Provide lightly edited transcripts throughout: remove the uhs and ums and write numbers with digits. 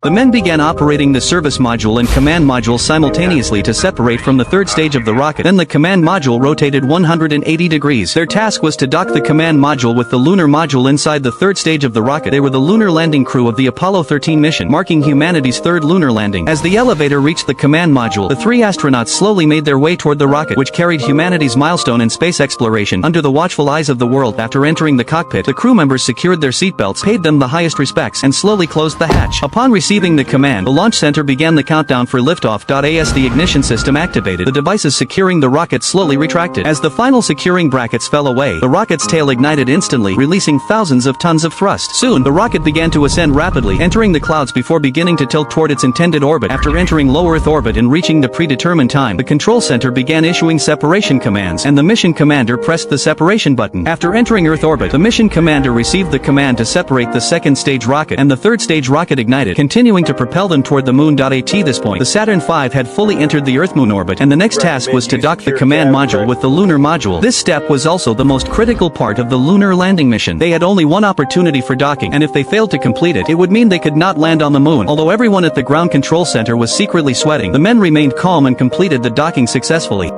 The men began operating the service module and command module simultaneously to separate from the third stage of the rocket. Then the command module rotated 180 degrees. Their task was to dock the command module with the lunar module inside the third stage of the rocket. They were the lunar landing crew of the Apollo 13 mission, marking humanity's third lunar landing. As the elevator reached the command module, the three astronauts slowly made their way toward the rocket, which carried humanity's milestone in space exploration. Under the watchful eyes of the world, after entering the cockpit, the crew members secured their seatbelts, paid them the highest respects, and slowly closed the hatch. Upon receiving the command, the launch center began the countdown for liftoff. As the ignition system activated, the devices securing the rocket slowly retracted. As the final securing brackets fell away, the rocket's tail ignited instantly, releasing thousands of tons of thrust. Soon, the rocket began to ascend rapidly, entering the clouds before beginning to tilt toward its intended orbit. After entering low Earth orbit and reaching the predetermined time, the control center began issuing separation commands, and the mission commander pressed the separation button. After entering Earth orbit, the mission commander received the command to separate the second stage rocket, and the third stage rocket ignited, continuing to propel them toward the moon. At this point, the Saturn V had fully entered the Earth-Moon orbit, and the next task was to dock the command module with the lunar module. This step was also the most critical part of the lunar landing mission. They had only one opportunity for docking, and if they failed to complete it, it would mean they could not land on the moon. Although everyone at the ground control center was secretly sweating, the men remained calm and completed the docking successfully.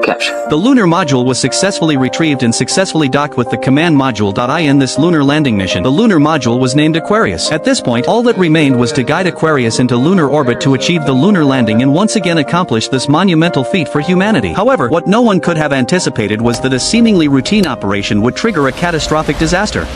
Capture. The lunar module was successfully retrieved and successfully docked with the command module. In this lunar landing mission, the lunar module was named Aquarius. At this point, all that remained was to guide Aquarius into lunar orbit to achieve the lunar landing and once again accomplish this monumental feat for humanity. However, what no one could have anticipated was that a seemingly routine operation would trigger a catastrophic disaster.